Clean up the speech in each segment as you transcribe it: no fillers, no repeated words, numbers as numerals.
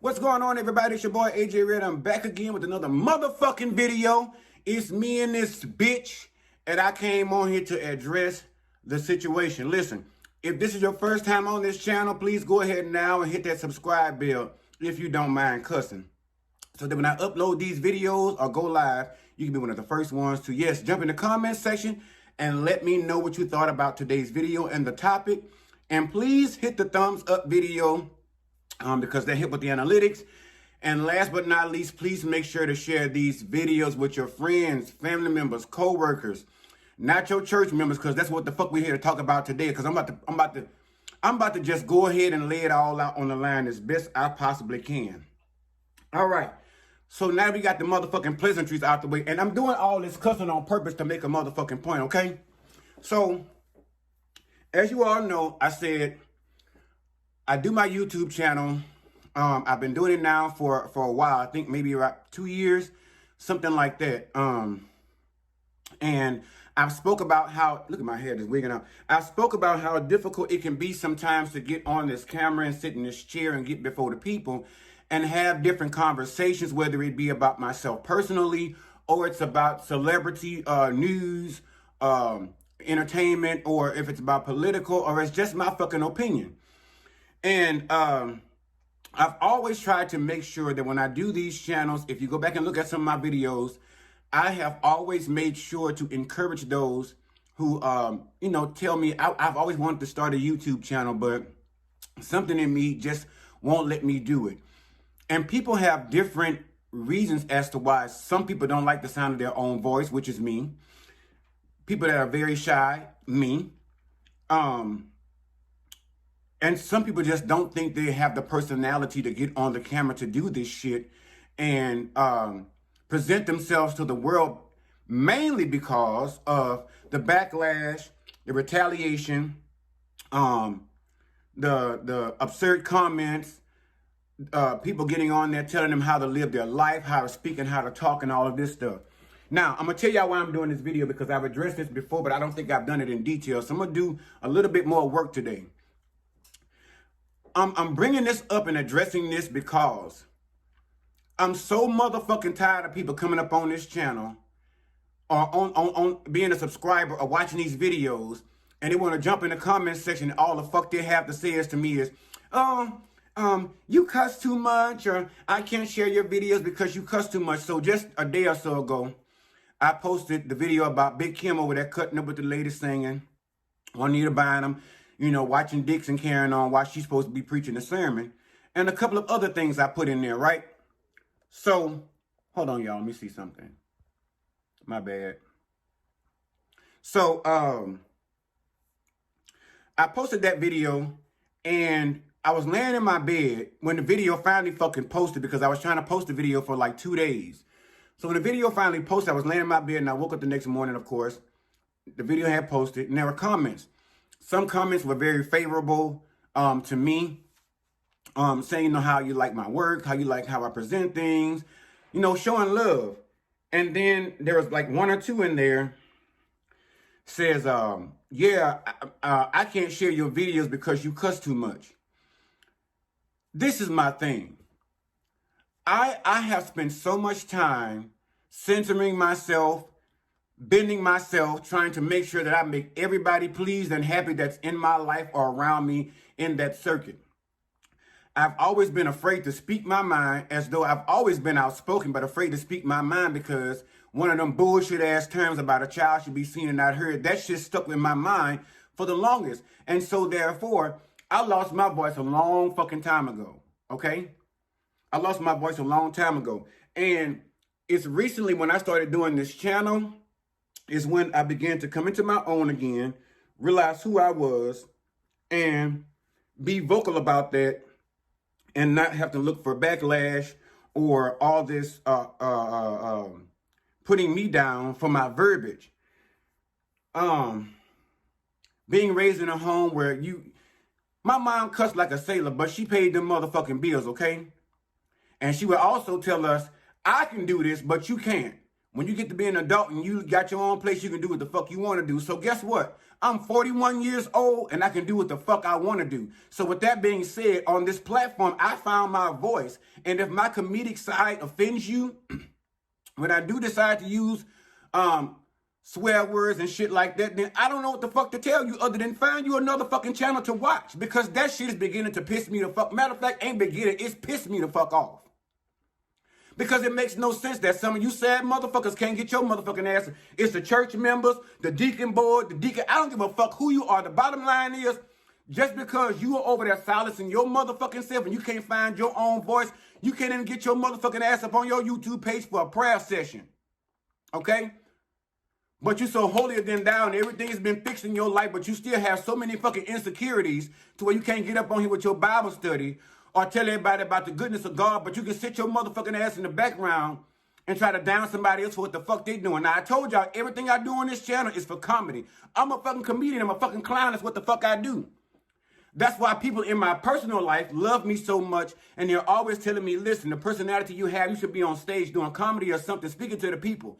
What's going on, everybody? It's your boy AJAERED. I'm back again with another motherfucking video. It's me and this bitch, and I came on here to address the situation. Listen, if this is your first time on this channel, please go ahead now and hit that subscribe bell if you don't mind cussing. So that when I upload these videos or go live, you can be one of the first ones to, yes, jump in the comment section and let me know what you thought about today's video and the topic. And please hit the thumbs up video because they hit with the analytics. And last but not least, please make sure to share these videos with your friends, family members, co-workers, not your church members, because that's what the fuck we're here to talk about today. Because I'm about to just go ahead and lay it all out on the line as best I possibly can. All right. So now we got the motherfucking pleasantries out the way. And I'm doing all this cussing on purpose to make a motherfucking point, okay? So, as you all know, I said I do my YouTube channel. I've been doing it now for a while. I think maybe about 2 years, something like that. And I've spoke about how, look at my head is wigging out. I spoke about how difficult it can be sometimes to get on this camera and sit in this chair and get before the people and have different conversations, whether it be about myself personally or it's about celebrity news, entertainment, or if it's about political or it's just my fucking opinion. And I've always tried to make sure that when I do these channels, if you go back and look at some of my videos, I have always made sure to encourage those who, tell me, I've always wanted to start a YouTube channel, but something in me just won't let me do it. And people have different reasons as to why. Some people don't like the sound of their own voice, which is me. People that are very shy, me. And some people just don't think they have the personality to get on the camera to do this shit and present themselves to the world, mainly because of the backlash, the retaliation, the absurd comments, people getting on there telling them how to live their life, how to speak and how to talk and all of this stuff. Now, I'm going to tell y'all why I'm doing this video, because I've addressed this before, but I don't think I've done it in detail. So I'm going to do a little bit more work today. I'm bringing this up and addressing this because I'm so motherfucking tired of people coming up on this channel or on being a subscriber or watching these videos, and they want to jump in the comment section and all the fuck they have to say is to me is, you cuss too much, or I can't share your videos because you cuss too much. So just a day or so ago, I posted the video about Big Kim over there cutting up with the lady singing, Juanita Bynum, watching dicks and carrying on while she's supposed to be preaching a sermon, and a couple of other things I put in there, right? So, hold on, y'all. Let me see something. My bad. So, I posted that video, and I was laying in my bed when the video finally fucking posted, because I was trying to post the video for like 2 days. So when the video finally posted, I was laying in my bed, and I woke up the next morning, of course. The video had posted, and there were comments. Some comments were very favorable to me, saying, how you like my work, how you like how I present things, showing love. And then there was like one or two in there says, I can't share your videos because you cuss too much. This is my thing. I have spent so much time censoring myself, bending myself, trying to make sure that I make everybody pleased and happy that's in my life or around me in that circuit. I've always been afraid to speak my mind, as though I've always been outspoken, but afraid to speak my mind because one of them bullshit ass terms about a child should be seen and not heard, that shit stuck in my mind for the longest. And so therefore, I lost my voice a long fucking time ago, okay? I lost my voice a long time ago. And it's recently when I started doing this channel is when I began to come into my own again, realize who I was, and be vocal about that, and not have to look for backlash or all this putting me down for my verbiage. Being raised in a home where my mom cussed like a sailor, but she paid them motherfucking bills, okay? And she would also tell us, I can do this, but you can't. When you get to be an adult and you got your own place, you can do what the fuck you want to do. So guess what? I'm 41 years old and I can do what the fuck I want to do. So with that being said, on this platform, I found my voice. And if my comedic side offends you, when I do decide to use swear words and shit like that, then I don't know what the fuck to tell you other than find you another fucking channel to watch, because that shit is beginning to piss me the fuck. Matter of fact, ain't beginning, it's pissed me the fuck off. Because it makes no sense that some of you sad motherfuckers can't get your motherfucking ass. It's the church members, the deacon board, the deacon. I don't give a fuck who you are. The bottom line is, just because you are over there silencing your motherfucking self and you can't find your own voice, you can't even get your motherfucking ass up on your YouTube page for a prayer session. Okay? But you so holier than thou and everything has been fixed in your life, but you still have so many fucking insecurities to where you can't get up on here with your Bible study or tell everybody about the goodness of God, but you can sit your motherfucking ass in the background and try to down somebody else for what the fuck they doing. Now, I told y'all, everything I do on this channel is for comedy. I'm a fucking comedian. I'm a fucking clown. That's what the fuck I do. That's why people in my personal life love me so much, and they're always telling me, listen, the personality you have, you should be on stage doing comedy or something, speaking to the people.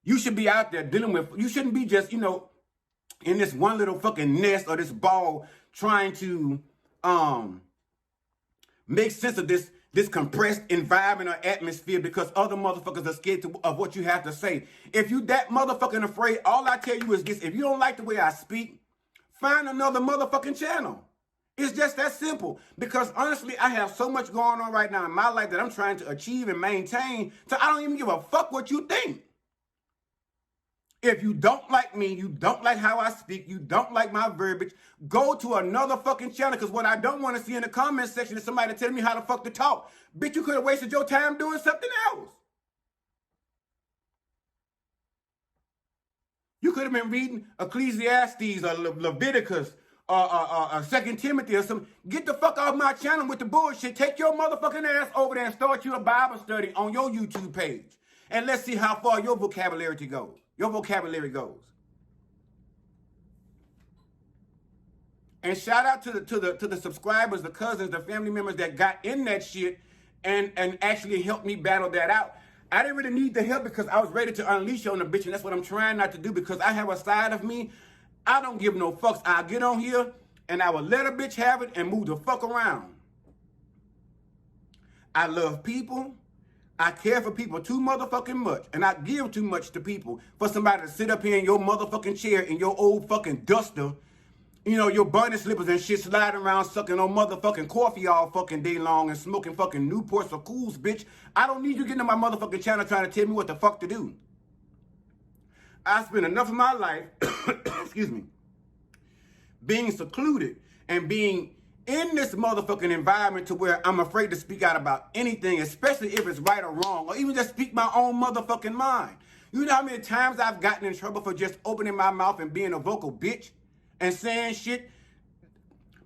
You should be out there dealing with, you shouldn't be just, in this one little fucking nest or this ball trying to make sense of this compressed environment or atmosphere because other motherfuckers are scared of what you have to say. If you that motherfucking afraid, all I tell you is this: if you don't like the way I speak, find another motherfucking channel. It's just that simple. Because honestly, I have so much going on right now in my life that I'm trying to achieve and maintain, so I don't even give a fuck what you think. If you don't like me, you don't like how I speak, you don't like my verbiage, go to another fucking channel, because what I don't want to see in the comment section is somebody telling me how the fuck to talk. Bitch, you could have wasted your time doing something else. You could have been reading Ecclesiastes or Leviticus or 2 Timothy or something. Get the fuck off my channel with the bullshit. Take your motherfucking ass over there and start you a Bible study on your YouTube page. And let's see how far your vocabulary goes. And shout out to the subscribers, the cousins, the family members that got in that shit and actually helped me battle that out. I didn't really need the help because I was ready to unleash on the bitch, and that's what I'm trying not to do, because I have a side of me. I don't give no fucks. I'll get on here and I will let a bitch have it and move the fuck around. I love people. I care for people too motherfucking much, and I give too much to people for somebody to sit up here in your motherfucking chair in your old fucking duster, your bunny slippers and shit, sliding around sucking on motherfucking coffee all fucking day long and smoking fucking Newports or Cools, bitch. I don't need you getting on my motherfucking channel trying to tell me what the fuck to do. I spent enough of my life, excuse me, being secluded and being in this motherfucking environment to where I'm afraid to speak out about anything, especially if it's right or wrong, or even just speak my own motherfucking mind. You know how many times I've gotten in trouble for just opening my mouth and being a vocal bitch and saying shit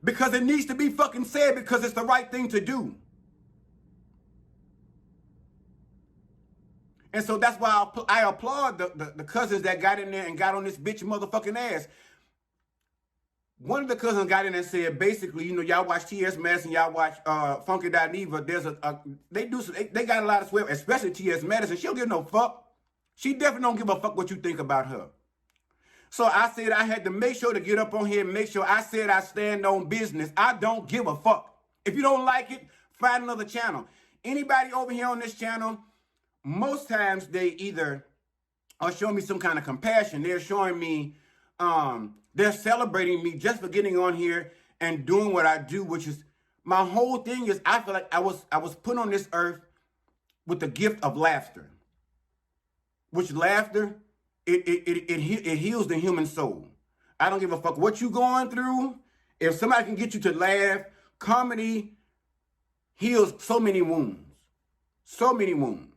because it needs to be fucking said because it's the right thing to do. And so that's why I applaud the cousins that got in there and got on this bitch motherfucking ass. One of the cousins got in and said, basically, y'all watch T.S. Madison, y'all watch Funky Dineva. There's they got a lot of swear, especially T.S. Madison. She don't give no fuck. She definitely don't give a fuck what you think about her. So I said I had to make sure to get up on here and make sure I said I stand on business. I don't give a fuck. If you don't like it, find another channel. Anybody over here on this channel, most times they either are showing me some kind of compassion. They're showing me, they're celebrating me just for getting on here and doing what I do, which is, my whole thing is, I feel like I was put on this earth with the gift of laughter. Which laughter, it heals the human soul. I don't give a fuck what you going through. If somebody can get you to laugh, comedy heals so many wounds. So many wounds.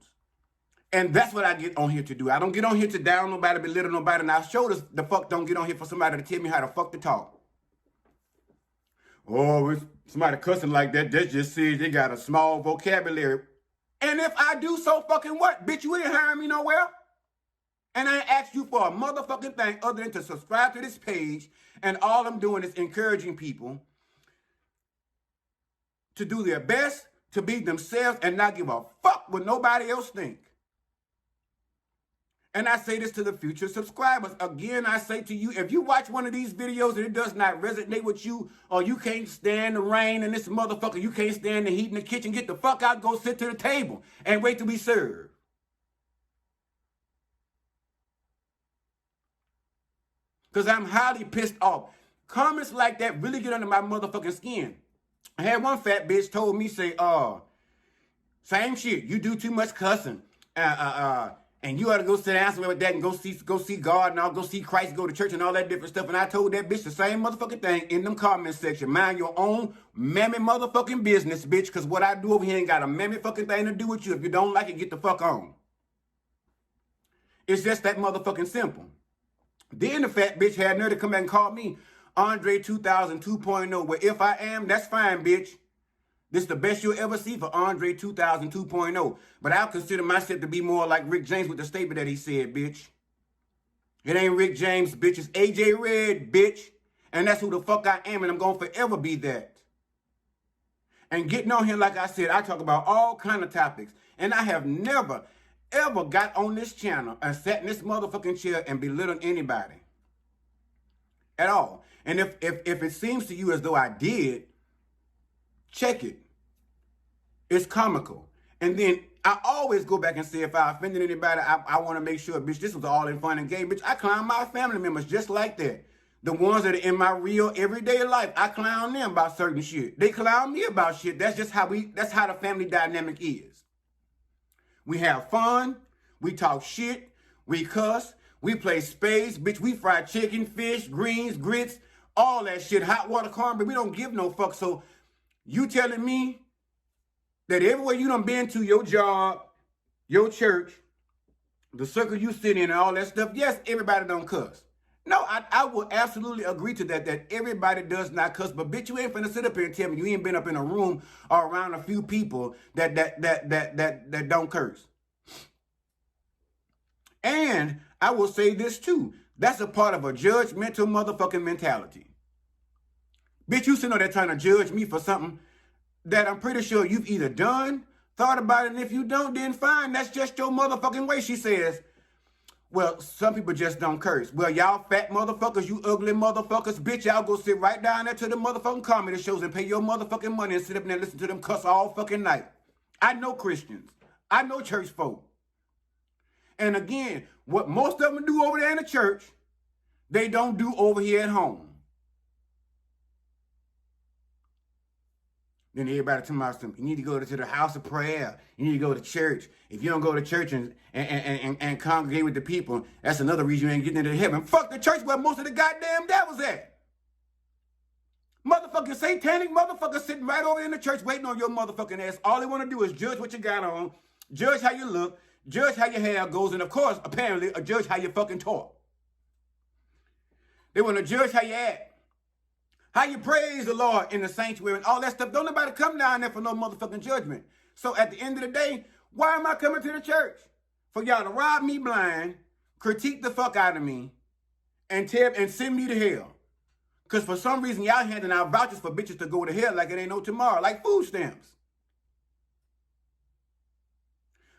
And that's what I get on here to do. I don't get on here to down nobody, belittle nobody, and I sure the fuck don't get on here for somebody to tell me how the fuck to talk. Oh, it's somebody cussing like that just says they got a small vocabulary. And if I do, so fucking what? Bitch, you ain't hiring me nowhere. And I ain't asked you for a motherfucking thing other than to subscribe to this page, and all I'm doing is encouraging people to do their best, to be themselves, and not give a fuck what nobody else think. And I say this to the future subscribers. Again, I say to you, if you watch one of these videos and it does not resonate with you, or you can't stand the rain and this motherfucker, you can't stand the heat in the kitchen, get the fuck out, go sit to the table and wait to be served. Because I'm highly pissed off. Comments like that really get under my motherfucking skin. I had one fat bitch told me, say, same shit, you do too much cussing. And you ought to go sit down somewhere with that and go see God and I'll go see Christ, go to church and all that different stuff. And I told that bitch the same motherfucking thing in them comment section. Mind your own mammy motherfucking business, bitch, because what I do over here ain't got a mammy fucking thing to do with you. If you don't like it, get the fuck on. It's just that motherfucking simple. Then the fat bitch had nerve to come back and call me Andre 2000 2.0. Well, if I am, that's fine, bitch. This is the best you'll ever see for Andre 2000 2.0. But I'll consider myself to be more like Rick James with the statement that he said, bitch. It ain't Rick James, bitch. It's AJAERED, bitch. And that's who the fuck I am, and I'm going to forever be that. And getting on here, like I said, I talk about all kind of topics. And I have never, ever got on this channel and sat in this motherfucking chair and belittled anybody. At all. And if it seems to you as though I did, check it. It's comical. And then I always go back and say, if I offended anybody, I want to make sure, bitch, this was all in fun and game. Bitch, I clown my family members just like that. The ones that are in my real everyday life, I clown them about certain shit. They clown me about shit. That's just how that's how the family dynamic is. We have fun. We talk shit. We cuss. We play spades. Bitch, we fry chicken, fish, greens, grits, all that shit. Hot water cornbread. We don't give no fuck. So you telling me that everywhere you done been to, your job, your church, the circle you sit in and all that stuff, yes, everybody don't cuss. No, I will absolutely agree to that everybody does not cuss. But bitch, you ain't finna sit up here and tell me you ain't been up in a room or around a few people that don't curse. And I will say this too. That's a part of a judgmental motherfucking mentality. Bitch, you sitting there trying to judge me for something that I'm pretty sure you've either done, thought about it, and if you don't, then fine. That's just your motherfucking way. She says, well, some people just don't curse. Well, y'all fat motherfuckers, you ugly motherfuckers, bitch, y'all go sit right down there to the motherfucking comedy shows and pay your motherfucking money and sit up there and listen to them cuss all fucking night. I know Christians. I know church folk. And again, what most of them do over there in the church, they don't do over here at home. Then everybody talking about something. You need to go to the house of prayer. You need to go to church. If you don't go to church and congregate with the people, that's another reason you ain't getting into heaven. Fuck the church where most of the goddamn devils at. Motherfucking satanic motherfuckers sitting right over in the church waiting on your motherfucking ass. All they want to do is judge what you got on, judge how you look, judge how your hair goes, and of course, apparently, judge how you fucking talk. They want to judge how you act. How you praise the Lord in the sanctuary and all that stuff. Don't nobody come down there for no motherfucking judgment. So at the end of the day, why am I coming to the church? For y'all to rob me blind, critique the fuck out of me, and send me to hell. Because for some reason, y'all handing out vouchers for bitches to go to hell like it ain't no tomorrow, like food stamps.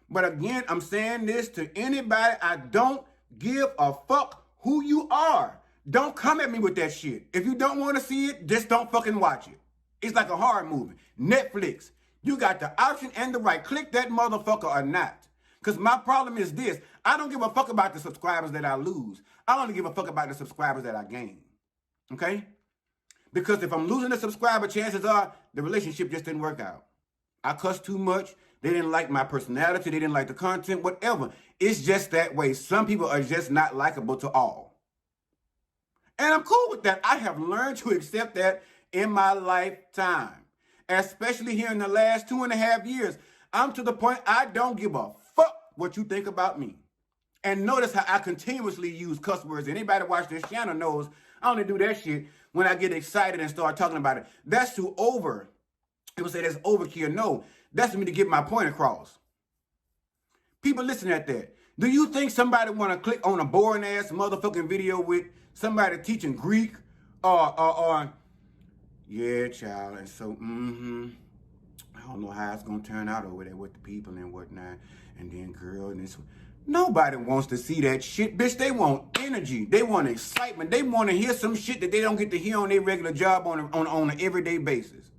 But again, I'm saying this to anybody. I don't give a fuck who you are. Don't come at me with that shit. If you don't want to see it, just don't fucking watch it. It's like a horror movie. Netflix. You got the option and the right. Click that motherfucker or not. Because my problem is this. I don't give a fuck about the subscribers that I lose. I only give a fuck about the subscribers that I gain. Okay? Because if I'm losing a subscriber, chances are the relationship just didn't work out. I cussed too much. They didn't like my personality. They didn't like the content, whatever. It's just that way. Some people are just not likable to all. And I'm cool with that. I have learned to accept that in my lifetime, especially here in the last 2.5 years. I'm to the point I don't give a fuck what you think about me. And notice how I continuously use cuss words. Anybody watch this channel knows I only do that shit when I get excited and start talking about it. That's too over. People say that's overkill. No, that's for me to get my point across. People listen at that. Do you think somebody want to click on a boring ass motherfucking video with somebody teaching Greek or yeah, child, and so I don't know how it's gonna turn out over there with the people and whatnot, and then girl and this. Nobody wants to see that shit. Bitch, they want energy. They want excitement. They want to hear some shit that they don't get to hear on their regular job on an everyday basis.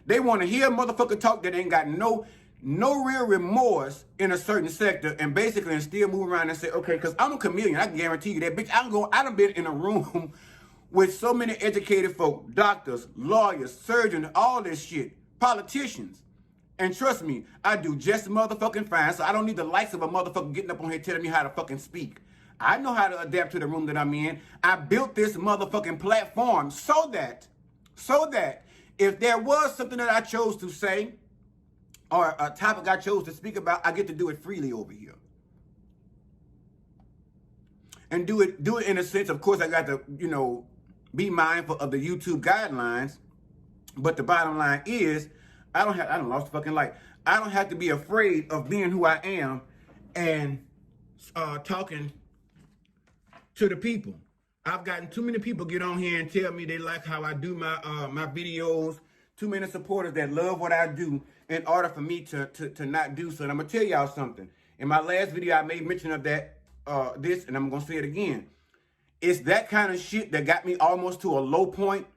They want to hear a motherfucker talk that ain't got no real remorse in a certain sector and basically and still move around and say, okay, because I'm a chameleon. I can guarantee you that, bitch, I done been in a room with so many educated folk, doctors, lawyers, surgeons, all this shit, politicians. And trust me, I do just motherfucking fine, so I don't need the likes of a motherfucker getting up on here telling me how to fucking speak. I know how to adapt to the room that I'm in. I built this motherfucking platform so that if there was something that I chose to say or a topic I chose to speak about, I get to do it freely over here. And do it in a sense, of course, I got to, be mindful of the YouTube guidelines. But the bottom line is, I don't lost the fucking light. I don't have to be afraid of being who I am and talking to the people. I've gotten too many people get on here and tell me they like how I do my videos. Too many supporters that love what I do in order for me to not do so. And I'm gonna tell y'all something. In my last video, I made mention of that this, and I'm gonna say it again. It's that kind of shit that got me almost to a low point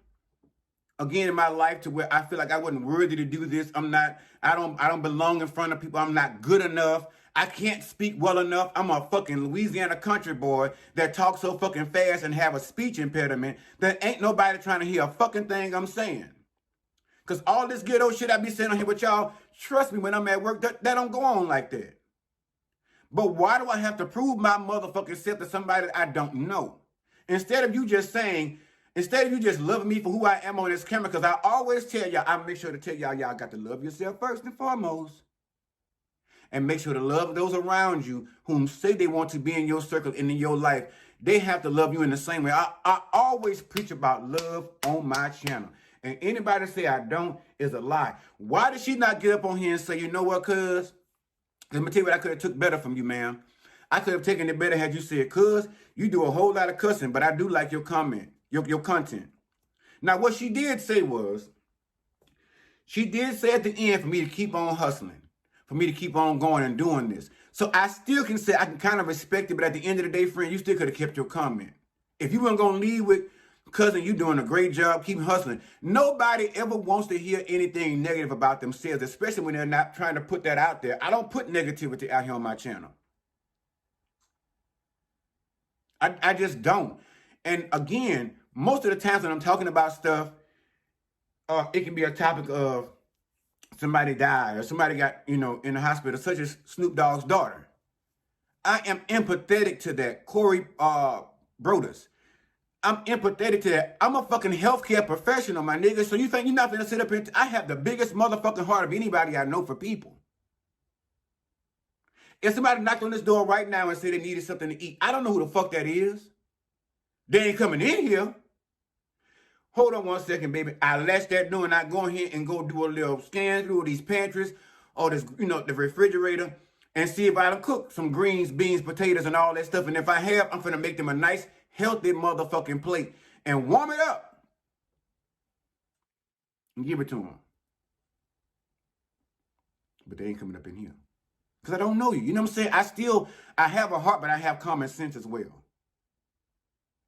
again in my life, to where I feel like I wasn't worthy to do this. I don't belong in front of people. I'm not good enough. I can't speak well enough. I'm a fucking Louisiana country boy that talks so fucking fast and have a speech impediment that ain't nobody trying to hear a fucking thing I'm saying. Because all this ghetto shit I be saying on here with y'all, trust me, when I'm at work, that don't go on like that. But why do I have to prove my motherfucking self to somebody that I don't know? Instead of you just loving me for who I am on this camera, because I always tell y'all, I make sure to tell y'all got to love yourself first and foremost. And make sure to love those around you whom say they want to be in your circle and in your life. They have to love you in the same way. I always preach about love on my channel. And anybody say I don't is a lie. Why did she not get up on here and say, you know what, cuz? Let me tell you what I could have took better from you, ma'am. I could have taken it better had you said, cuz, you do a whole lot of cussing, but I do like your comment, your content. Now, what she did say was, she did say at the end for me to keep on hustling, for me to keep on going and doing this. So I still can say I can kind of respect it, but at the end of the day, friend, you still could have kept your comment. If you weren't going to leave with, cousin, you doing a great job, keep hustling. Nobody ever wants to hear anything negative about themselves, especially when they're not trying to put that out there. I don't put negativity out here on my channel. I just don't. And again, most of the times when I'm talking about stuff, it can be a topic of somebody died or somebody got, in the hospital, such as Snoop Dogg's daughter. I am empathetic to that. Corey Brodus. I'm empathetic to that. I'm a fucking healthcare professional, my nigga. So you think you're not gonna sit up here? I have the biggest motherfucking heart of anybody I know for people. If somebody knocked on this door right now and said they needed something to eat, I don't know who the fuck that is. They ain't coming in here. Hold on one second, baby. I latch that door and I go in here and go do a little scan through these pantries or this, the refrigerator and see if I done cook some greens, beans, potatoes, and all that stuff. And if I have, I'm finna make them a nice, healthy motherfucking plate and warm it up and give it to them. But they ain't coming up in here because I don't know you. You know what I'm saying? I have a heart, but I have common sense as well.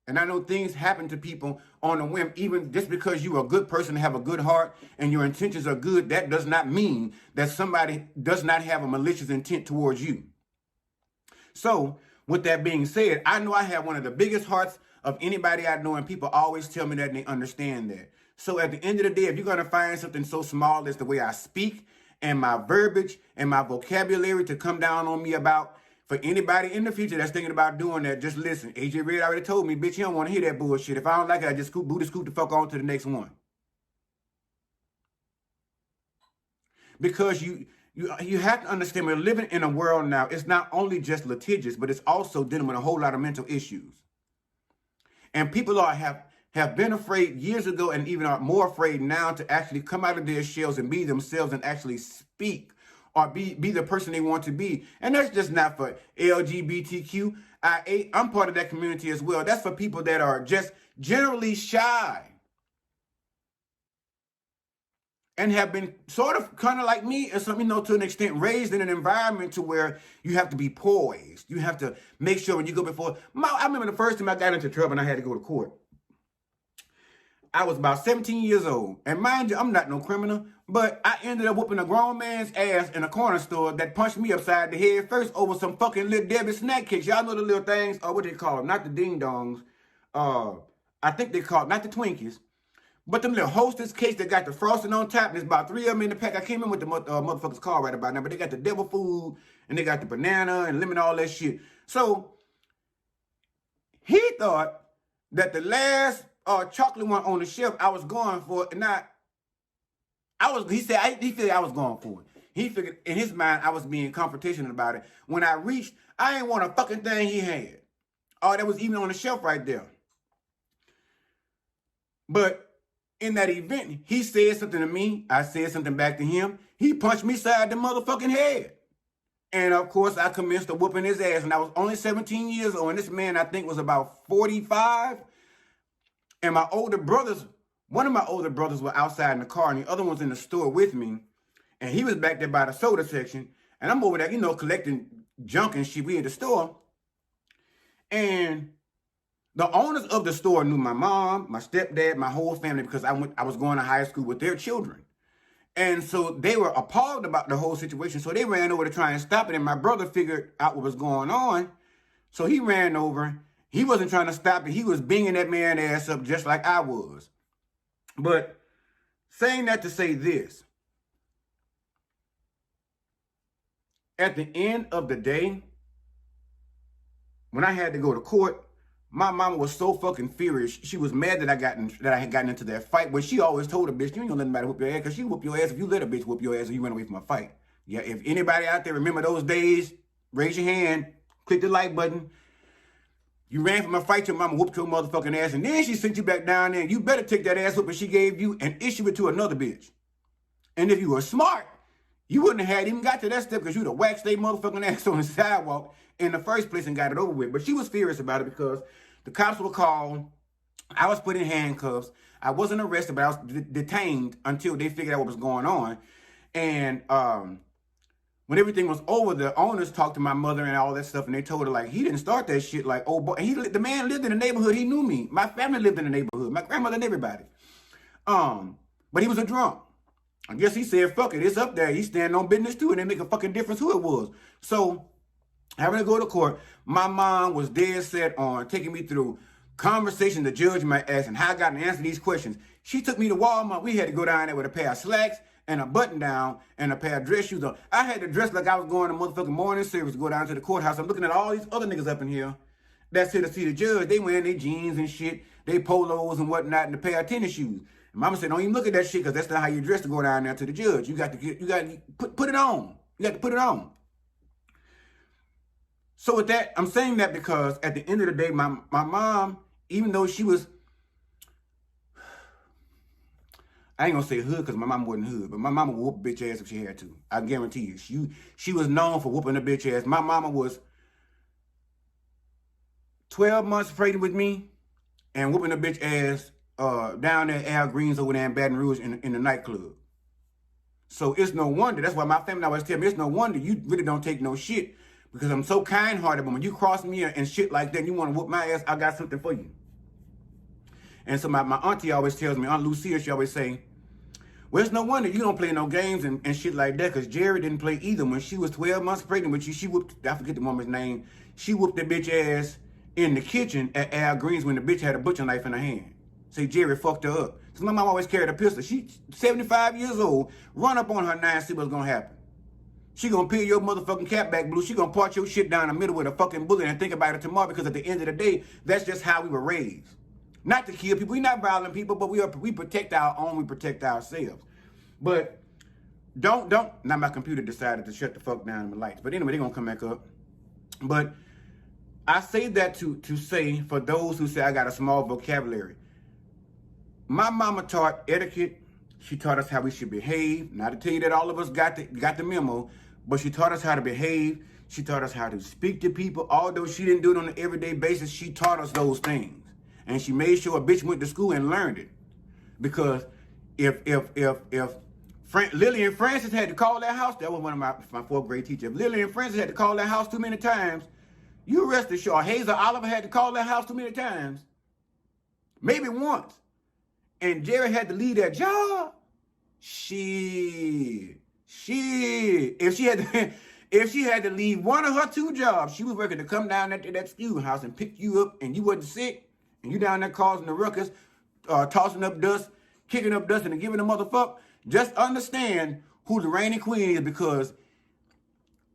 And I know things happen to people on a whim. Even just because you're a good person, have a good heart, and your intentions are good, that does not mean that somebody does not have a malicious intent towards you. So, with that being said, I know I have one of the biggest hearts of anybody I know, and people always tell me that and they understand that. So at the end of the day, if you're going to find something so small as the way I speak and my verbiage and my vocabulary to come down on me about, for anybody in the future that's thinking about doing that, just listen. AJAERED already told me, bitch, you don't want to hear that bullshit. If I don't like it, I just scoot the fuck on to the next one. Because you have to understand, we're living in a world now, it's not only just litigious, but it's also dealing with a whole lot of mental issues. And people have been afraid years ago and even are more afraid now to actually come out of their shells and be themselves and actually speak or be the person they want to be. And that's just not for LGBTQ. I'm part of that community as well. That's for people that are just generally shy. and have been sort of kind of like me, and some, to an extent, raised in an environment to where you have to be poised. You have to make sure when you go before. I remember the first time I got into trouble and I had to go to court. I was about 17 years old. And mind you, I'm not no criminal, but I ended up whooping a grown man's ass in a corner store that punched me upside the head first over some fucking Little Debbie snack cakes. Y'all know the little things, what they call them, not the ding-dongs. I think they call it, not the Twinkies, but them little Hostess cakes that got the frosting on top, and there's about 3 of them in the pack. I came in with the motherfucker's car right about now, but they got the devil food, and they got the banana and lemon, all that shit. So, he thought that the last chocolate one on the shelf I was going for, and he figured I was going for it. He figured in his mind I was being confrontational about it. When I reached, I ain't want a fucking thing he had. Oh, that was even on the shelf right there. But in that event, he said something to me. I said something back to him. He punched me side the motherfucking head. And of course, I commenced to whooping his ass. And I was only 17 years old. And this man, I think, was about 45. And my older brothers, one of my older brothers was outside in the car, and the other one's in the store with me. And he was back there by the soda section. And I'm over there, collecting junk and shit. We at the store. And the owners of the store knew my mom, my stepdad, my whole family, because I was going to high school with their children. And so they were appalled about the whole situation. So they ran over to try and stop it. And my brother figured out what was going on. So he ran over. He wasn't trying to stop it. He was binging that man's ass up just like I was. But saying that to say this. At the end of the day, when I had to go to court, my mama was so fucking furious. She was mad that I had gotten into that fight. But she always told a bitch, you ain't gonna let nobody whoop your ass, because she whoop your ass if you let a bitch whoop your ass if you run away from a fight. Yeah, if anybody out there remember those days, raise your hand, click the like button. You ran from a fight, your mama whooped your motherfucking ass, and then she sent you back down there, and you better take that ass whooping she gave you and issue it to another bitch. And if you were smart, you wouldn't have even got to that step, because you'd have waxed their motherfucking ass on the sidewalk in the first place and got it over with. But she was furious about it because the cops were called. I was put in handcuffs. I wasn't arrested, but I was detained until they figured out what was going on. And when everything was over, the owners talked to my mother and all that stuff, and they told her, like, he didn't start that shit. Like, oh, boy, the man lived in the neighborhood. He knew me. My family lived in the neighborhood. My grandmother and everybody. But he was a drunk. I guess he said, fuck it, it's up there. He's standing on business too, and it make a fucking difference who it was. So, having to go to court, my mom was dead set on taking me through conversation the judge might ask and how I got to answer these questions. She took me to Walmart. We had to go down there with a pair of slacks and a button down and a pair of dress shoes on. I had to dress like I was going to motherfucking morning service to go down to the courthouse. I'm looking at all these other niggas up in here that's here to see the judge. They wearing their jeans and shit, they polos and whatnot, and a pair of tennis shoes. And mama said, don't even look at that shit, because that's not how you dress to go down there to the judge. You got to put it on. You got to put it on. So with that, I'm saying that because at the end of the day, my mom, even though she was, I ain't gonna say hood because my mama wasn't hood, but my mama would whoop a bitch ass if she had to. I guarantee you. She was known for whooping a bitch ass. My mama was 12 months pregnant with me and whooping a bitch ass down there at Al Green's over there in Baton Rouge in the nightclub. So it's no wonder. That's why my family always tell me, it's no wonder you really don't take no shit, because I'm so kind-hearted. But when you cross me and shit like that, and you want to whoop my ass, I got something for you. And so my auntie always tells me, Aunt Lucia, she always say, well, it's no wonder you don't play no games and shit like that, because Jerry didn't play either. When she was 12 months pregnant with you, she whooped, I forget the woman's name, she whooped that bitch ass in the kitchen at Al Green's when the bitch had a butcher knife in her hand. Say Jerry fucked her up. Because my mom always carried a pistol. She's 75 years old. Run up on her now and see what's going to happen. She going to peel your motherfucking cap back blue. She going to part your shit down the middle with a fucking bullet and think about it tomorrow, because at the end of the day, that's just how we were raised. Not to kill people. We're not violent people, but we protect our own. We protect ourselves. But don't. Now my computer decided to shut the fuck down the lights. But anyway, they're going to come back up. But I say that to say, for those who say I got a small vocabulary, my mama taught etiquette. She taught us how we should behave. Not to tell you that all of us got the memo, but she taught us how to behave. She taught us how to speak to people. Although she didn't do it on an everyday basis, she taught us those things. And she made sure a bitch went to school and learned it. Because if Lily and Francis had to call that house. That was one of my fourth grade teachers. If Lily and Francis had to call that house too many times, you rest assured Hazel Oliver had to call that house too many times. Maybe once. And Jerry had to leave that job. Shit. If she had to leave one of her 2 jobs, she was working to come down at that schoolhouse and pick you up, and you wasn't sick, and you down there causing the ruckus, tossing up dust, kicking up dust, and giving a motherfucker. Just understand who the reigning queen is, because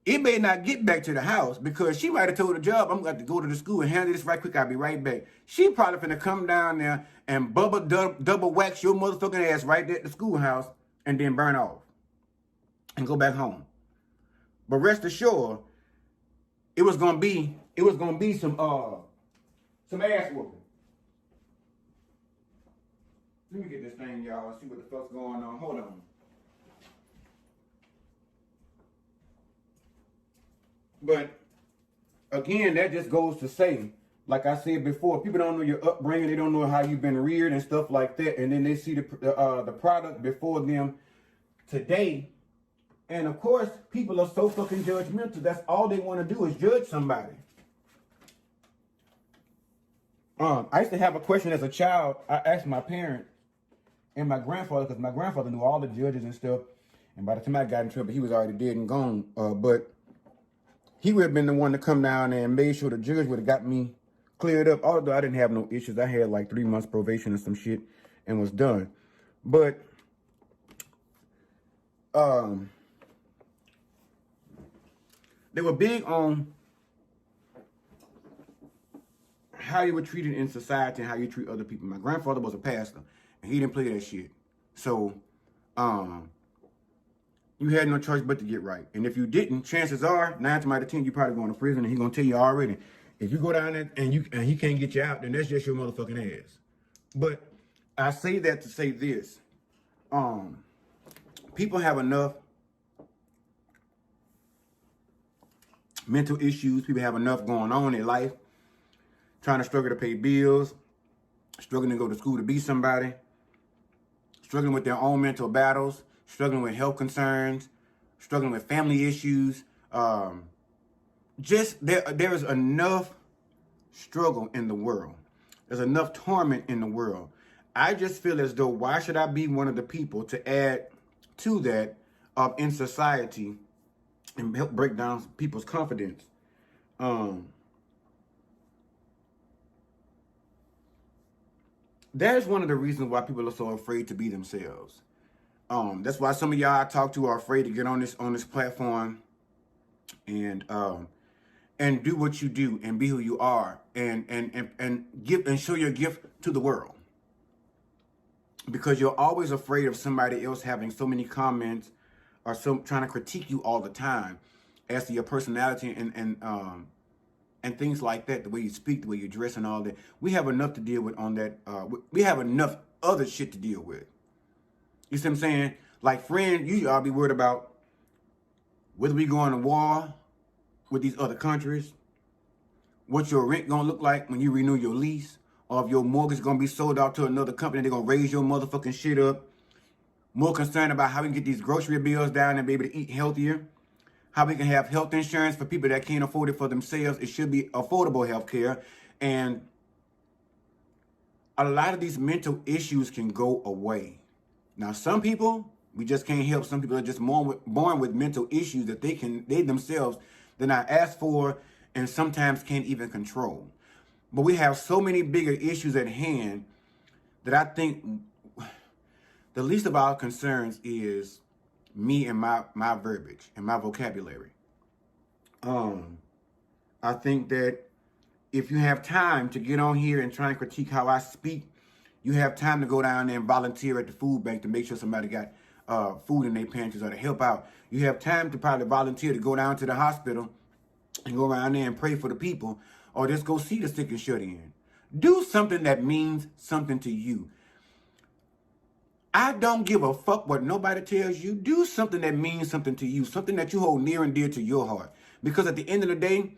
it may not get back to the house, because she might have told the job, I'm going to go to the school and handle this right quick. I'll be right back. She probably finna come down there and double wax your motherfucking ass right there at the schoolhouse and then burn off and go back home. But rest assured, it was gonna be some ass whooping. Let me get this thing, y'all, see what the fuck's going on. Hold on. But again, that just goes to say, like I said before, people don't know your upbringing, they don't know how you've been reared and stuff like that, and then they see the product before them today. And of course, people are so fucking judgmental. That's all they want to do is judge somebody. I used to have a question as a child. I asked my parents and my grandfather, because my grandfather knew all the judges and stuff. And by the time I got in trouble, he was already dead and gone. But he would have been the one to come down there and made sure the judge would have got me cleared up. Although I didn't have no issues. I had like 3 months probation and some shit and was done. But they were big on how you were treated in society and how you treat other people. My grandfather was a pastor, and he didn't play that shit. So, you had no choice but to get right. And if you didn't, chances are, 9 times out of 10, you probably going to prison, and he's going to tell you already. If you go down there and he can't get you out, then that's just your motherfucking ass. But I say that to say this. People have enough mental issues. People have enough going on in life, trying to struggle to pay bills, struggling to go to school to be somebody, struggling with their own mental battles, struggling with health concerns, struggling with family issues. Just there is enough struggle in the world. There's enough torment in the world. I just feel as though, why should I be one of the people to add to that in society and help break down people's confidence? That is one of the reasons why people are so afraid to be themselves. That's why some of y'all I talk to are afraid to get on this platform and do what you do and be who you are and give and show your gift to the world. Because you're always afraid of somebody else having so many comments or trying to critique you all the time as to your personality and things like that, the way you speak, the way you dress and all that. We have enough to deal with on that. We have enough other shit to deal with. You see what I'm saying? Like, friend, you all be worried about whether we going to war with these other countries, what your rent gonna look like when you renew your lease, or if your mortgage gonna be sold out to another company, they're gonna raise your motherfucking shit up. More concerned about how we can get these grocery bills down and be able to eat healthier. How we can have health insurance for people that can't afford it for themselves. It should be affordable health care. And a lot of these mental issues can go away. Now, some people, we just can't help. Some people are just born with mental issues that they themselves did not ask for and sometimes can't even control. But we have so many bigger issues at hand that I think the least of our concerns is me and my verbiage and my vocabulary. I think that if you have time to get on here and try and critique how I speak, you have time to go down there and volunteer at the food bank to make sure somebody got food in their pantries or to help out. You have time to probably volunteer to go down to the hospital and go around there and pray for the people, or just go see the sick and shut in. Do something that means something to you. I don't give a fuck what nobody tells you. Do something that means something to you, something that you hold near and dear to your heart. Because at the end of the day,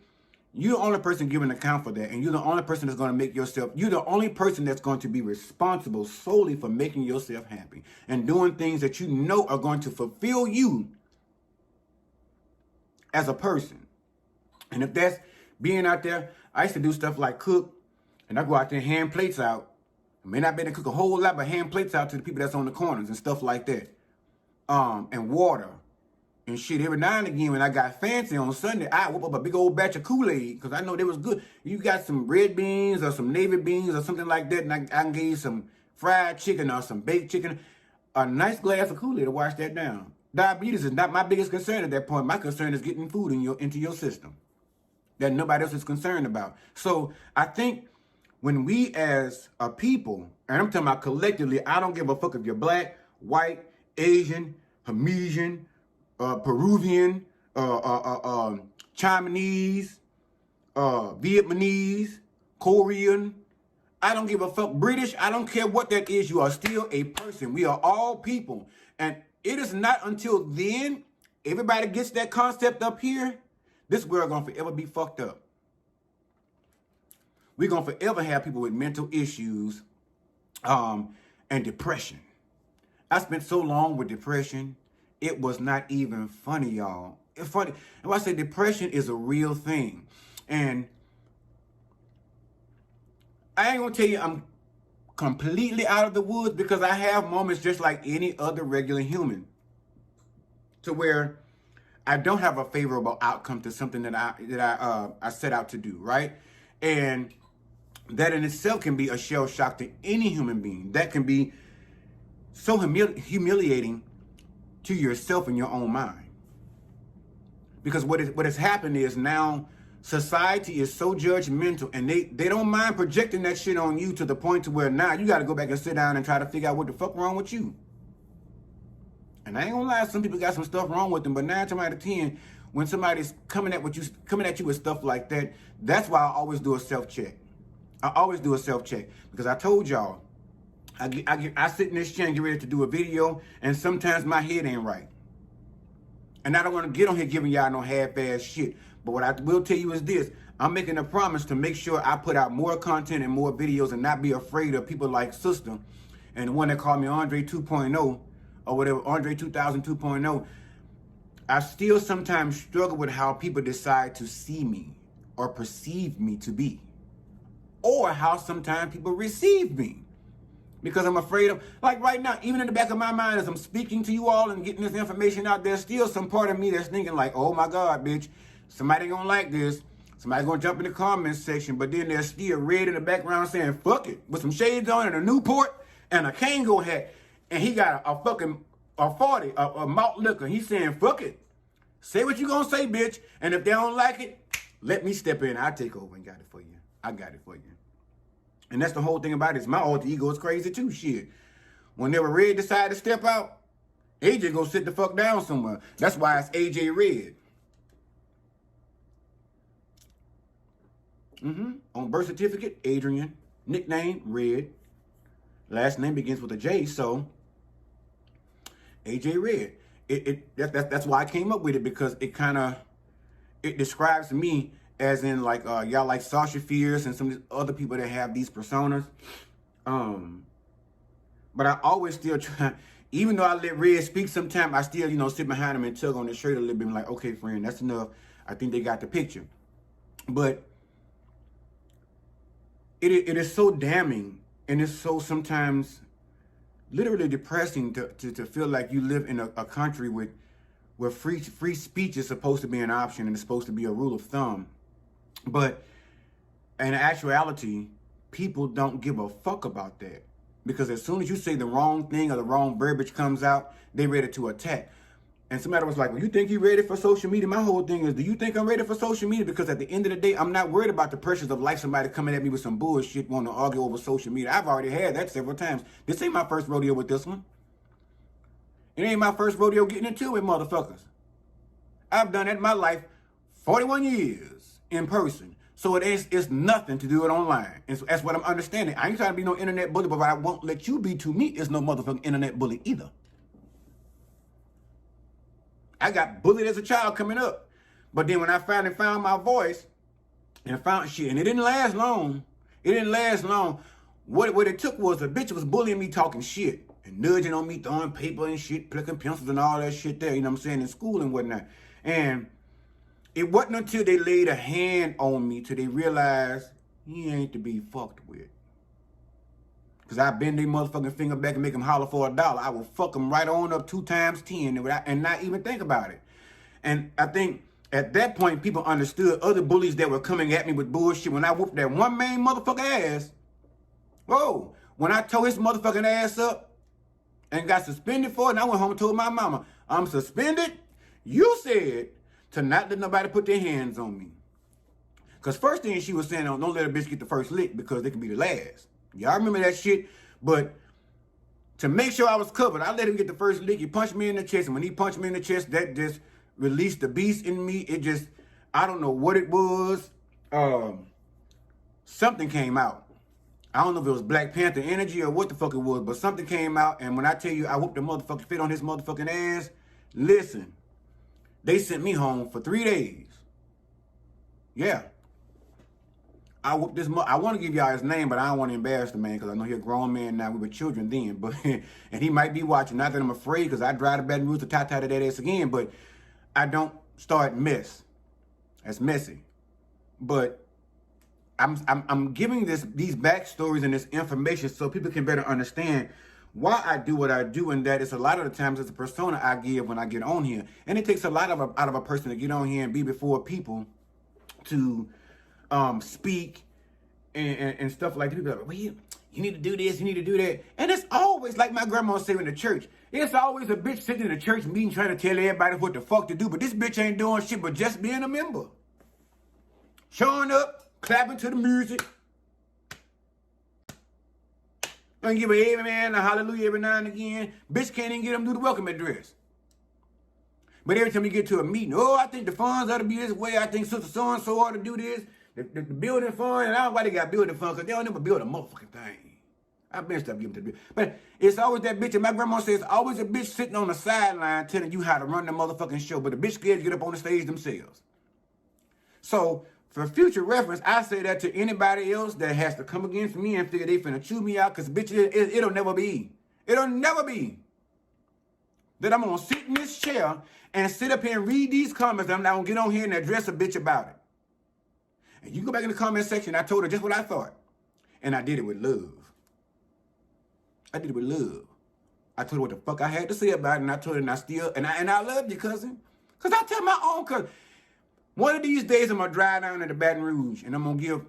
You're the only person giving an account for that, and you're the only person that's going to make yourself, you're the only person that's going to be responsible solely for making yourself happy and doing things that you know are going to fulfill you as a person. And if that's being out there, I used to do stuff like cook, and I go out there and hand plates out. I may not be able to cook a whole lot, but hand plates out to the people that's on the corners and stuff like that. And water. And shit, every now and again when I got fancy on Sunday, I whip up a big old batch of Kool-Aid because I know they was good. You got some red beans or some navy beans or something like that, and I can give you some fried chicken or some baked chicken. A nice glass of Kool-Aid to wash that down. Diabetes is not my biggest concern at that point. My concern is getting food into your system that nobody else is concerned about. So I think when we as a people, and I'm talking about collectively, I don't give a fuck if you're black, white, Asian, Hamesian, Peruvian, Chinese, Vietnamese, Korean. I don't give a fuck. British, I don't care what that is. You are still a person. We are all people. And it is not until then, everybody gets that concept up here, this world gonna forever be fucked up. We're gonna forever have people with mental issues and depression. I spent so long with depression. It was not even funny, y'all. It's funny. And when I say depression is a real thing. And I ain't gonna tell you I'm completely out of the woods because I have moments just like any other regular human to where I don't have a favorable outcome to something that I set out to do, right? And that in itself can be a shell shock to any human being. That can be so humiliating to yourself in your own mind. Because what has happened is now society is so judgmental and they don't mind projecting that shit on you to the point to where now you got to go back and sit down and try to figure out what the fuck wrong with you. And I ain't gonna lie, some people got some stuff wrong with them, but 9 times out of 10, when somebody's coming at you with stuff like that, that's why I always do a self-check. I always do a self-check because I told y'all, I sit in this chair and get ready to do a video, and sometimes my head ain't right. And I don't want to get on here giving y'all no half-ass shit. But what I will tell you is this. I'm making a promise to make sure I put out more content and more videos and not be afraid of people like Sister and the one that called me Andre 2.0 or whatever, Andre 2000 2.0. I still sometimes struggle with how people decide to see me or perceive me to be. Or how sometimes people receive me. Because I'm afraid of, like right now, even in the back of my mind as I'm speaking to you all and getting this information out, there's still some part of me that's thinking like, oh my God, bitch, somebody gonna like this. Somebody gonna jump in the comments section, but then there's still red in the background saying, fuck it, with some shades on and a Newport and a Kango hat. And he got a 40, a malt liquor. He's saying, fuck it. Say what you gonna say, bitch. And if they don't like it, let me step in. I'll take over and got it for you. I got it for you. And that's the whole thing about it. My alter ego is crazy too, shit. Whenever Red decide to step out, AJ go sit the fuck down somewhere. That's why it's AJAERED. On birth certificate, Adrian. Nickname, Red. Last name begins with a J, so AJAERED. That's why I came up with it, because it describes me as in like y'all like Sasha Fierce and some of these other people that have these personas. But I always still try, even though I let Red speak sometimes, I still, sit behind him and tug on the shirt a little bit and like, okay, friend, that's enough. I think they got the picture. But it is so damning, and it's so sometimes literally depressing to feel like you live in a country where free speech is supposed to be an option and it's supposed to be a rule of thumb. But in actuality, people don't give a fuck about that. Because as soon as you say the wrong thing or the wrong verbiage comes out, they're ready to attack. And somebody was like, well, you think you're ready for social media? My whole thing is, do you think I'm ready for social media? Because at the end of the day, I'm not worried about the pressures of life, somebody coming at me with some bullshit, wanting to argue over social media. I've already had that several times. This ain't my first rodeo with this one. It ain't my first rodeo getting into it with motherfuckers. I've done that in my life 41 years in person. So it's nothing to do it online. And so that's what I'm understanding. I ain't trying to be no internet bully, but what I won't let you be to me is no motherfucking internet bully either. I got bullied as a child coming up. But then when I finally found my voice, And I found shit. And it didn't last long. It didn't last long. What it took was a bitch was bullying me, talking shit, and nudging on me, throwing paper and shit, plucking pencils and all that shit there, you know what I'm saying, in school and whatnot. And it wasn't until they laid a hand on me till they realized he ain't to be fucked with. Because I bend their motherfucking finger back and make them holler for $1. I will fuck them right on up 2 times 10 and not even think about it. And I think at that point, people understood other bullies that were coming at me with bullshit. When I whooped that one main motherfucker ass, whoa, when I tore his motherfucking ass up and got suspended for it, and I went home and told my mama, I'm suspended. You said to not let nobody put their hands on me. Because first thing she was saying, don't let a bitch get the first lick because they can be the last. Y'all remember that shit? But to make sure I was covered, I let him get the first lick. He punched me in the chest. And when he punched me in the chest, that just released the beast in me. It just, I don't know what it was. Something came out. I don't know if it was Black Panther energy or what the fuck it was, but something came out. And when I tell you I whooped the motherfucking fit on his motherfucking ass, listen, they sent me home for 3 days. Yeah. I whooped this I want to give y'all his name, but I don't want to embarrass the man because I know he's a grown man now. We were children then, but and he might be watching. Not that I'm afraid because I drive to Baton Rouge to tie to that ass again, but I don't start mess. That's messy. But I'm giving these backstories and this information so people can better understand why I do what I do, and that it's a lot of the times it's a persona I give when I get on here, and it takes a lot out of a person to get on here and be before people to speak and stuff like that. People are like, well, you need to do this, you need to do that. And it's always like my grandma said in the church. It's always a bitch sitting in the church meeting trying to tell everybody what the fuck to do. But this bitch ain't doing shit but just being a member. Showing up, clapping to the music. Gonna give a amen, a hallelujah every now and again. Bitch can't even get them to do the welcome address. But every time you get to a meeting, oh, I think the funds ought to be this way. I think sister so-and-so ought to do this. The building fund, and I don't know why they got building fund, because they don't ever build a motherfucking thing. I've been stuff giving to the bill. But it's always that bitch, and my grandma says, always a bitch sitting on the sideline telling you how to run the motherfucking show, but the bitch scared to get up on the stage themselves. So, for future reference, I say that to anybody else that has to come against me and figure they finna chew me out, because bitch, it'll never be. It'll never be that I'm gonna sit in this chair and sit up here and read these comments, and I'm not gonna get on here and address a bitch about it. And you go back in the comment section, I told her just what I thought. And I did it with love. I did it with love. I told her what the fuck I had to say about it, and I told her, and I love you, cousin. Because I tell my own cousin, one of these days I'm going to drive down to the Baton Rouge, and I'm going to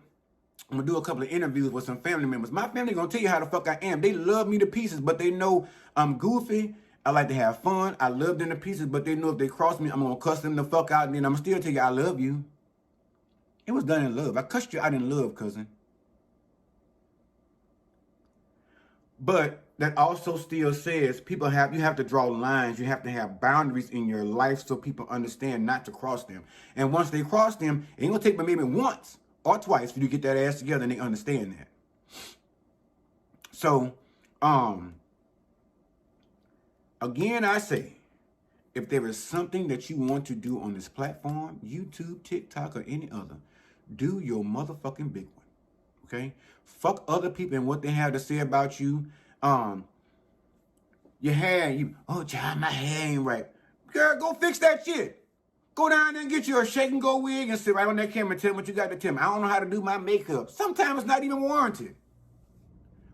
do a couple of interviews with some family members. My family going to tell you how the fuck I am. They love me to pieces, but they know I'm goofy. I like to have fun. I love them to pieces, but they know if they cross me, I'm going to cuss them the fuck out, and then I'm going to still tell you I love you. It was done in love. I cussed you out in love, cousin. But that also still says you have to draw lines. You have to have boundaries in your life so people understand not to cross them. And once they cross them, it ain't gonna take but maybe once or twice for you to get that ass together and they understand that. So, again, I say, if there is something that you want to do on this platform, YouTube, TikTok, or any other, do your motherfucking big one, okay? Fuck other people and what they have to say about you. Your hair, child, my hair ain't right. Girl, go fix that shit. Go down there and get you a shake and go wig and sit right on that camera and tell me what you got to tell me. I don't know how to do my makeup. Sometimes it's not even warranted.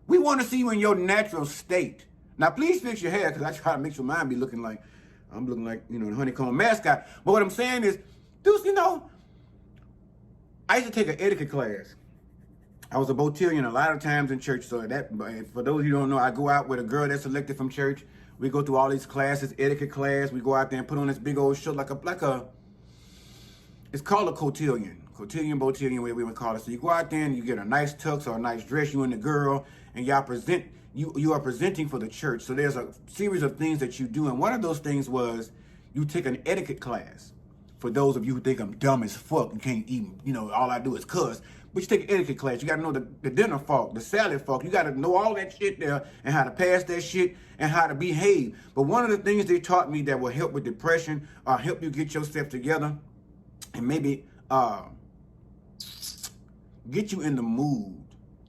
We want to see you in your natural state. Now, please fix your hair, because I try to make sure mine be looking like, I'm looking like, the honeycomb mascot. But what I'm saying is, dudes, I used to take an etiquette class. I was a botillion a lot of times in church, so that, for those of you who don't know, I go out with a girl that's selected from church. We go through all these classes, etiquette class. We go out there and put on this big old show like a it's called a cotillion, botillion, whatever we would call it. So you go out there and you get a nice tux or a nice dress, you and the girl, and you are presenting for the church. So there's a series of things that you do, and one of those things was you take an etiquette class. For those of you who think I'm dumb as fuck and can't even, all I do is cuss. But you take an etiquette class. You got to know the dinner fork, the salad fork. You got to know all that shit there and how to pass that shit and how to behave. But one of the things they taught me that will help with depression or help you get yourself together and maybe get you in the mood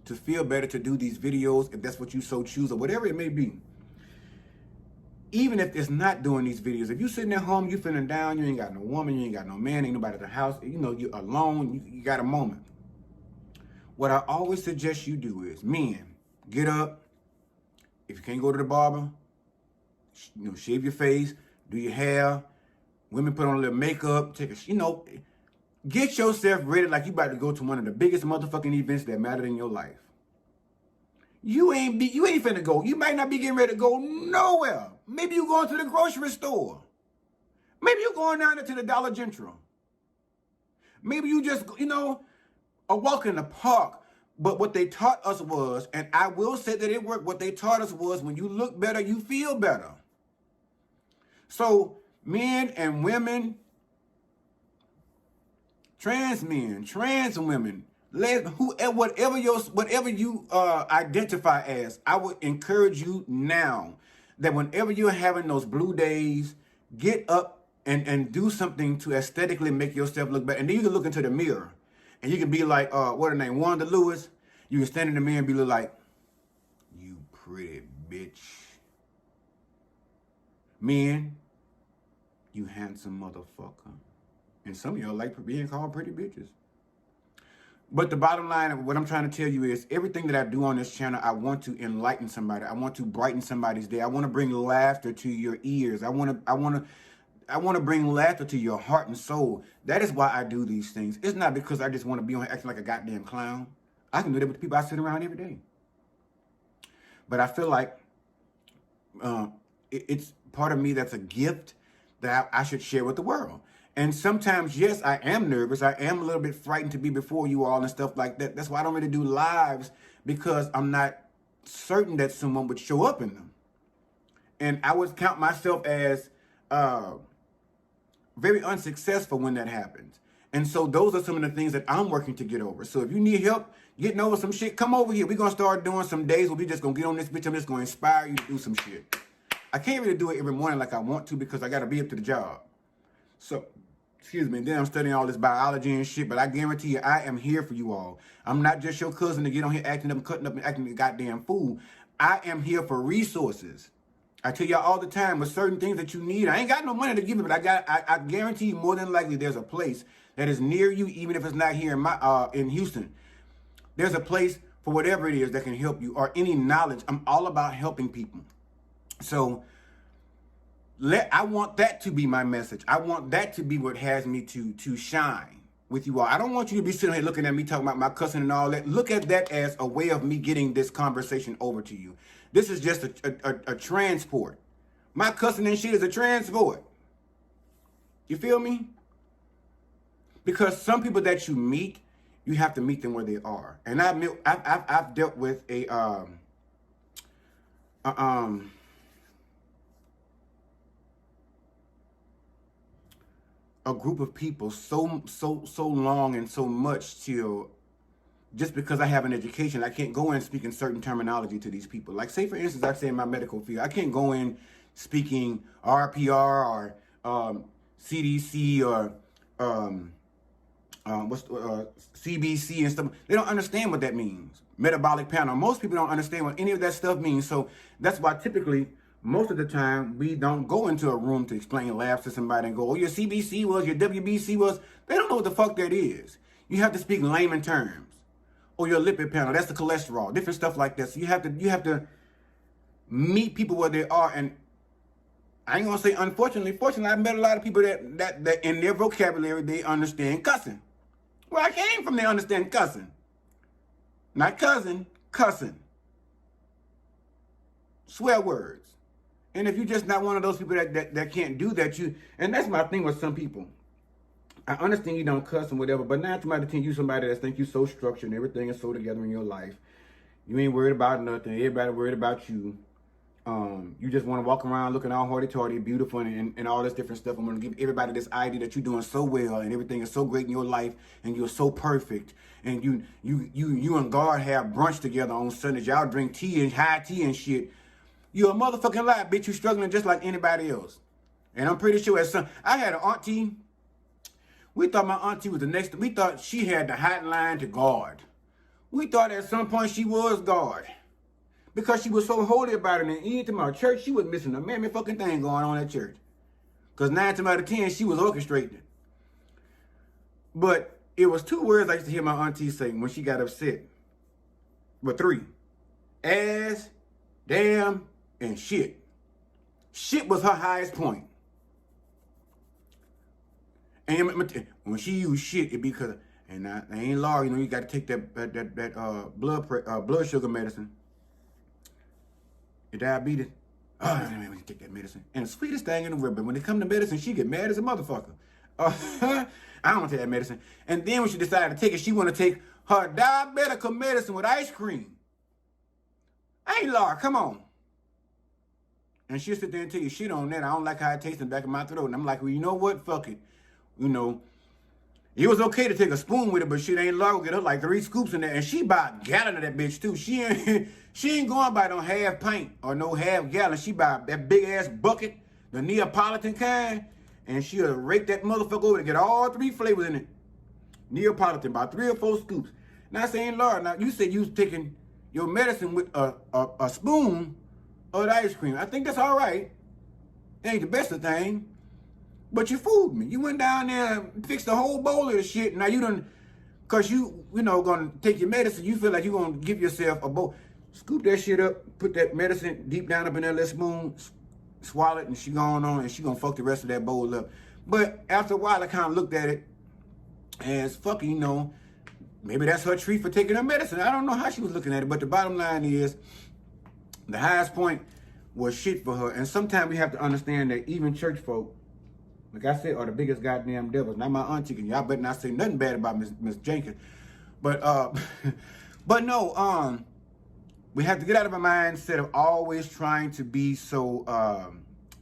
to feel better, to do these videos, if that's what you so choose, or whatever it may be. Even if it's not doing these videos, if you sitting at home, you feeling down, you ain't got no woman, you ain't got no man, ain't nobody at the house, you know, you're alone, you got a moment. What I always suggest you do is, men, get up. If you can't go to the barber, you know, shave your face, do your hair. Women put on a little makeup, take a, you know, get yourself ready like you about to go to one of the biggest motherfucking events that matter in your life. You ain't finna go. You might not be getting ready to go nowhere. Maybe you going to the grocery store. Maybe you going down to the Dollar General. Maybe you just, you know, a walk in the park. But what they taught us was, and I will say that it worked, what they taught us was, when you look better, you feel better. So men and women, trans men, trans women, whatever you identify as, I would encourage you now that whenever you're having those blue days, get up and do something to aesthetically make yourself look better. And then you can look into the mirror and you can be like, what her name, Wanda Lewis. You can stand in the mirror and be like, you pretty bitch. Men, you handsome motherfucker. And some of y'all like being called pretty bitches. But the bottom line of what I'm trying to tell you is, everything that I do on this channel, I want to enlighten somebody. I want to brighten somebody's day. I want to bring laughter to your ears. I want to bring laughter to your heart and soul. That is why I do these things. It's not because I just want to be on here acting like a goddamn clown. I can do that with the people I sit around every day. But I feel like it's part of me that's a gift that I should share with the world. And sometimes, yes, I am nervous. I am a little bit frightened to be before you all and stuff like that. That's why I don't really do lives, because I'm not certain that someone would show up in them. And I would count myself as very unsuccessful when that happens. And so those are some of the things that I'm working to get over. So if you need help getting over some shit, come over here. We're going to start doing some days where we just going to get on this bitch. I'm just going to inspire you to do some shit. I can't really do it every morning like I want to, because I got to be up to the job. So, excuse me, then I'm studying all this biology and shit, but I guarantee you, I am here for you all. I'm not just your cousin to get on here acting up, cutting up, and acting a goddamn fool. I am here for resources. I tell y'all all the time, with certain things that you need, I ain't got no money to give you, but I guarantee you, more than likely, there's a place that is near you, even if it's not here in Houston. There's a place for whatever it is that can help you, or any knowledge. I'm all about helping people. So I want that to be my message. I want that to be what has me to shine with you all. I don't want you to be sitting here looking at me talking about my cousin and all that. Look at that as a way of me getting this conversation over to you. This is just a transport. My cousin and shit is a transport. You feel me? Because some people that you meet, you have to meet them where they are. And I've dealt with a group of people so long and so much till, just because I have an education, I can't go in speaking certain terminology to these people. Like, say for instance, I say in my medical field, I can't go in speaking RPR or CDC or CBC and stuff. They don't understand what that means. Metabolic panel. Most people don't understand what any of that stuff means. So that's why typically, most of the time, we don't go into a room to explain labs to somebody and go, oh, your CBC was, your WBC was. They don't know what the fuck that is. You have to speak layman terms. Or your lipid panel, that's the cholesterol, different stuff like that. So you have to meet people where they are. And I ain't gonna say unfortunately, fortunately, I've met a lot of people that in their vocabulary, they understand cussing. Where I came from, they understand cussing. Not cousin, cussing. Swear words. And if you're just not one of those people that can't do that, and that's my thing with some people. I understand you don't cuss and whatever, but 9 times out of 10, you somebody that think you so structured and everything is so together in your life. You ain't worried about nothing. Everybody worried about you. You just want to walk around looking all hoity-toity, beautiful, and all this different stuff. I'm going to give everybody this idea that you're doing so well and everything is so great in your life and you're so perfect. And you and God have brunch together on Sundays. Y'all drink tea and high tea and shit. You're a motherfucking lie, bitch. You struggling just like anybody else. And I'm pretty sure I had an auntie. We thought my auntie was the next. We thought she had the hotline to God. We thought at some point she was God. Because she was so holy about it. And even to my church, she was missing a mammy fucking thing going on at church. Because 9 times out of 10, she was orchestrating it. But it was 2 words I used to hear my auntie say when she got upset. But 3. Ass, damn, and shit. Shit was her highest point. And when she used shit, it because, and I ain't law, you know, you got to take that blood sugar medicine. Your diabetes. Oh, I don't take that medicine. And the sweetest thing in the world, but when it comes to medicine, she get mad as a motherfucker. I don't want to take that medicine. And then when she decided to take it, she want to take her diabetical medicine with ice cream. Hey, Laura, come on. And she'll sit there and tell you shit on that. I don't like how it tastes in the back of my throat. And I'm like, well, you know what? Fuck it. You know, it was okay to take a spoon with it, but shit ain't Laura get her like 3 scoops in there. And she buy a gallon of that bitch, too. She ain't going by no half pint or no half gallon. She buy that big-ass bucket, the Neapolitan kind, and she'll rake that motherfucker over and get all 3 flavors in it. Neapolitan, about 3 or 4 scoops. Now, saying, Laura, now, you said you was taking your medicine with a spoon of the ice cream. I think that's all right. It ain't the best of thing. But you fooled me. You went down there and fixed the whole bowl of the shit. Now you done, because you know, gonna take your medicine, you feel like you're gonna give yourself a bowl. Scoop that shit up, put that medicine deep down up in that little spoon, swallow it, and she going on, and she gonna fuck the rest of that bowl up. But after a while, I kind of looked at it as fucking, you know, maybe that's her treat for taking her medicine. I don't know how she was looking at it, but the bottom line is, the highest point was shit for her. And sometimes we have to understand that even church folk, like I said, are the biggest goddamn devils. Not my auntie, and y'all better not say nothing bad about Miss Jenkins. But but no, we have to get out of our mindset of always trying to be so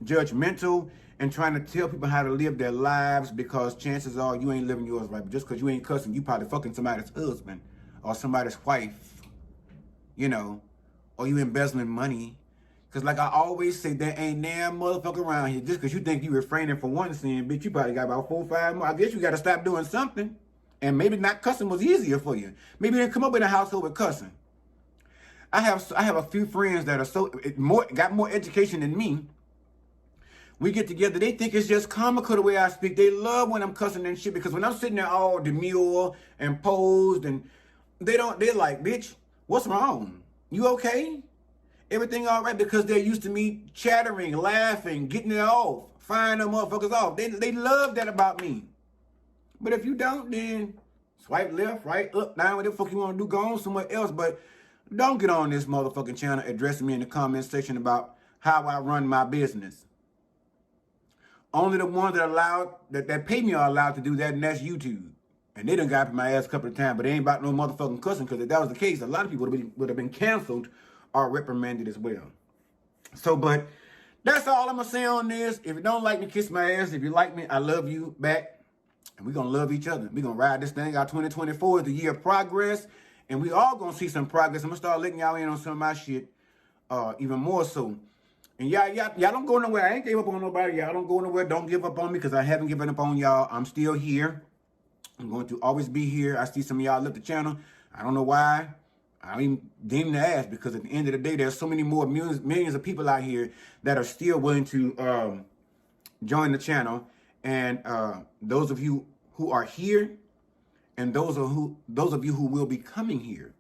judgmental and trying to tell people how to live their lives, because chances are you ain't living yours right. But just because you ain't cussing, you probably fucking somebody's husband or somebody's wife, you know, or you embezzling money. Because like I always say, there ain't damn motherfucker around here. Just because you think you refraining from one sin, bitch, you probably got about 4 or 5 more. I guess you got to stop doing something. And maybe not cussing was easier for you. Maybe you didn't come up in a household with cussing. I have a few friends that are got more education than me. We get together, they think it's just comical the way I speak. They love when I'm cussing and shit, because when I'm sitting there all demure and posed, and they're like, bitch, what's wrong? You okay? Everything all right? Because they're used to me chattering, laughing, getting it off, firing them motherfuckers off. They love that about me. But if you don't, then swipe left, right, up, down, whatever the fuck you want to do, go on somewhere else. But don't get on this motherfucking channel addressing me in the comment section about how I run my business. Only the ones that pay me are allowed to do that, and that's YouTube. And they done got up my ass a couple of times, but they ain't about no motherfucking cussing, because if that was the case, a lot of people would have been canceled or reprimanded as well. So, but that's all I'm going to say on this. If you don't like me, kiss my ass. If you like me, I love you back. And we're going to love each other. We're going to ride this thing out. 2024 is the year of progress. And we all going to see some progress. I'm going to start letting y'all in on some of my shit even more so. And y'all don't go nowhere. I ain't gave up on nobody. Y'all don't go nowhere. Don't give up on me, because I haven't given up on y'all. I'm still here. I'm going to always be here. I see some of y'all left the channel. I don't know why. I don't even deem to ask, because at the end of the day, there's so many more millions of people out here that are still willing to join the channel. And those of you who are here, and those of you who will be coming here,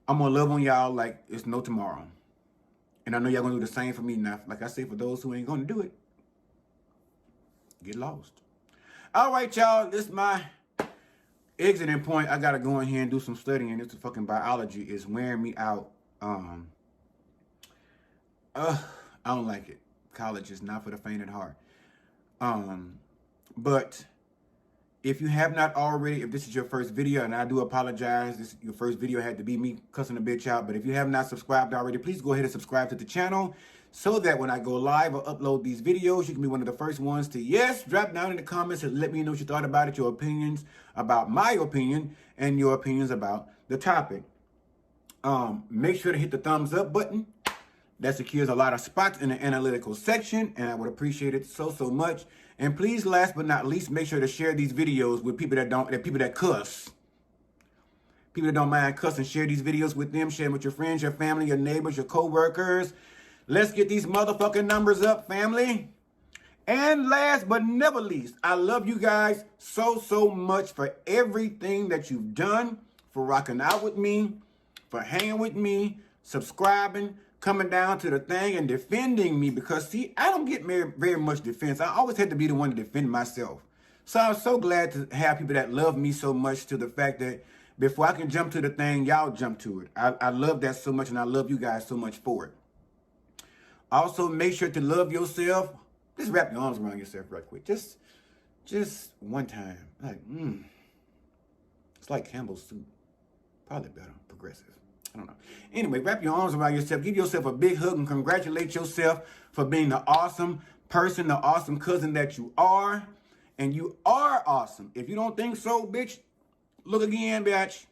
I'm gonna love on y'all like it's no tomorrow. And I know y'all gonna do the same for me. Now, like I say, for those who ain't gonna do it, get lost. All right, y'all, this is my exiting point. I gotta go in here and do some studying. This fucking biology is wearing me out. I don't like it. College is not for the faint at heart. But if you have not already, if this is your first video, and I do apologize, your first video had to be me cussing a bitch out. But if you have not subscribed already, please go ahead and subscribe to the channel, so that when I go live or upload these videos, you can be one of the first ones to, yes, drop down in the comments and let me know what you thought about it, your opinions about my opinion, and your opinions about the topic. Make sure to hit the thumbs up button. That secures a lot of spots in the analytical section, and I would appreciate it so much. And please, last but not least, make sure to share these videos with people that cuss. People that don't mind cussing, share these videos with them. Share them with your friends, your family, your neighbors, your co-workers. Let's get these motherfucking numbers up, family. And last but never least, I love you guys so much for everything that you've done, for rocking out with me, for hanging with me, subscribing, coming down to the thing and defending me. Because, see, I don't get very much defense. I always had to be the one to defend myself. So I'm so glad to have people that love me so much, to the fact that before I can jump to the thing, y'all jump to it. I love that so much, and I love you guys so much for it. Also, make sure to love yourself. Just wrap your arms around yourself right quick. Just one time. Like, It's like Campbell's soup. Probably better. Progressive. I don't know. Anyway, wrap your arms around yourself. Give yourself a big hug and congratulate yourself for being the awesome person, the awesome cousin that you are. And you are awesome. If you don't think so, bitch, look again, bitch.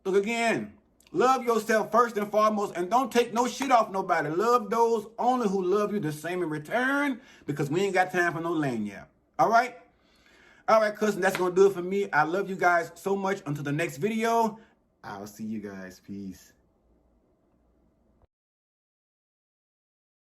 Look again. Love yourself first and foremost, and don't take no shit off nobody. Love those only who love you the same in return, because we ain't got time for no lanyard. All right? All right, cousin, that's going to do it for me. I love you guys so much. Until the next video, I'll see you guys. Peace.